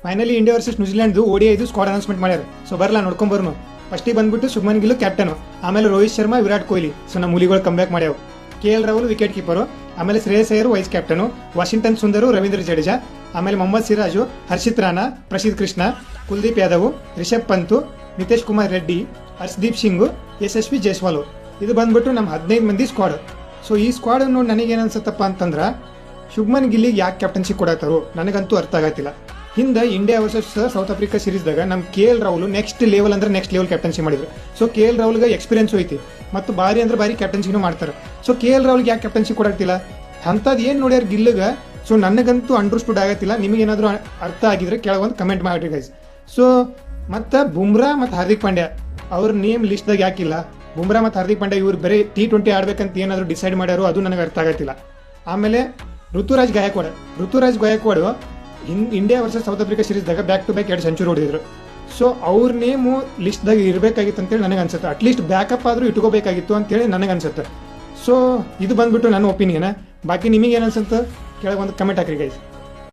Finally India versus ನ್ಯೂಜಿಲೆಂಡ್ ODI squad announcement ಮಾಡ್ಯಾರ. So ಬರಲ್ಲ ನೋಡ್ಕೊಂಬರ್ನು. ಫಸ್ಟಿಗೆ ಬಂದ್ಬಿಟ್ಟು ಶುಭ್ಮನ್ ಗಿಲ್ ಕ್ಯಾಪ್ಟನ್, ಆಮೇಲೆ ರೋಹಿತ್ ಶರ್ಮಾ, ವಿರಾಟ್ ಕೊಹ್ಲಿ. ಸೊ ನಮ್ಮ ಹುಲಿಗಳು ಕಮ್ಬ್ಯಾಕ್ ಮಾಡ್ಯಾವ. KL ರಾಹುಲ್ ವಿಕೆಟ್ ಕೀಪರು, ಆಮೇಲೆ Shreyas Iyer vice captain, Washington Sundar, Ravindra Jadeja, ಆಮೇಲೆ ಮೊಹಮ್ಮದ್ ಸಿರಾಜು, ಹರ್ಷಿತ್ ರಾಣಾ, ಪ್ರಸಿದ್ಧ ಕೃಷ್ಣ, ಕುಲ್ದೀಪ್ ಯಾದವ್, ರಿಷಬ್ ಪಂತ್, ನಿತೇಶ್ ಕುಮಾರ್ ರೆಡ್ಡಿ, ಹರ್ಷದೀಪ್ ಸಿಂಗ್, ಯಶಸ್ವಿ ಜೈಸ್ವಾಲ್. ಇದು ಬಂದ್ಬಿಟ್ಟು ನಮ್ಮ 15 ಮಂದಿ ಸ್ಕ್ವಾಡ್. ಸೊ ಈ ಸ್ಕ್ವಾಡ್ ನೋಡಿ ನನಗೇನು ಅನ್ಸತ್ತಪ್ಪ ಅಂತಂದ್ರೆ, ಶುಭ್ಮನ್ ಗಿಲ್ಲಿಗೆ ಯಾಕೆ ಕ್ಯಾಪ್ಟನ್ಸಿ ಕೊಡತ್ತಾರೋ ನನಗಂತೂ ಅರ್ಥ ಆಗತ್ತಿಲ್ಲ. ಹಿಂದೆ ಇಂಡಿಯಾ ವರ್ಸಸ್ ಸೌತ್ ಆಫ್ರಿಕಾ ಸೀರೀಸ್ದಾಗ ನಮ್ಮ KL Rahul next level captaincy ಮಾಡಿದ್ರು. ಸೊ KL ರಾಹುಲ್ಗೆ ಎಕ್ಸ್ಪೀರಿಯನ್ಸ್ ಐತಿ ಮತ್ತು ಭಾರಿ ಅಂದ್ರೆ ಭಾರಿ ಕ್ಯಾಪ್ಟನ್ಸಿನೂ ಮಾಡ್ತಾರೆ. ಸೊ KL ರಾಹುಲ್ಗೆ ಯಾಕೆ ಕ್ಯಾಪ್ಟನ್ಸಿ ಕೊಡಾಕ್ತಿಲ್ಲ ಅಂಥದ್ದು ಏನು ನೋಡ್ಯಾರ ಗಿಲ್ಲಿಗೆ? ಸೊ ನನಗಂತೂ ಅಂಡರ್ಸ್ಟುಡ್ ಆಗತ್ತಿಲ್ಲ. ನಿಮಗೇನಾದರೂ ಅರ್ಥ ಆಗಿದ್ರೆ ಕೆಳಗೊಂದು ಕಮೆಂಟ್ ಮಾಡಿರಿ ಗೈಸ್. ಸೊ ಮತ್ತು ಬುಮ್ರಾ ಮತ್ತು ಹಾರ್ದಿಕ್ ಪಾಂಡ್ಯ ಅವ್ರ ನೇಮ್ ಲಿಸ್ಟ್ದಾಗ ಯಾಕಿಲ್ಲ? ಬುಮ್ರಾ ಮತ್ತು ಹಾರ್ದಿಕ್ ಪಾಂಡ್ಯ ಇವ್ರು ಬರೀ T20 ಆಡ್ಬೇಕಂತ ಏನಾದರೂ ಡಿಸೈಡ್ ಮಾಡ್ಯಾರೋ ಅದು ನನಗೆ ಅರ್ಥ ಆಗತ್ತಿಲ್ಲ. ಆಮೇಲೆ Ruturaj Gaikwad India versus South Africa ಸೀರೀಸ್ದಾಗ ಬ್ಯಾಕ್ ಟು ಬ್ಯಾಕ್ 2 ಸೆಂಚುರಿ ಹೊಡೆದಿದ್ರು. ಸೊ ಅವ್ರ ನೇಮು ಲಿಸ್ಟ್ದಾಗ ಇರಬೇಕಾಗಿತ್ತು ಅಂತೇಳಿ ನನಗೆ ಅನ್ಸುತ್ತೆ. ಅಟ್ಲೀಸ್ಟ್ ಬ್ಯಾಕಪ್ ಆದರೂ ಇಟ್ಕೋಬೇಕಾಗಿತ್ತು ಅಂತೇಳಿ ನನಗೆ ಅನ್ಸುತ್ತೆ. ಸೊ ಇದು ಬಂದ್ಬಿಟ್ಟು ನನ್ನ ಒಪಿನಿಯನ್. ಬಾಕಿ ನಿಮಗೆ ಏನು ಅನ್ಸುತ್ತೆ ಕೆಳಗೆ ಒಂದು ಕಮೆಂಟ್ ಹಾಕ್ರಿ ಗೈಸ್.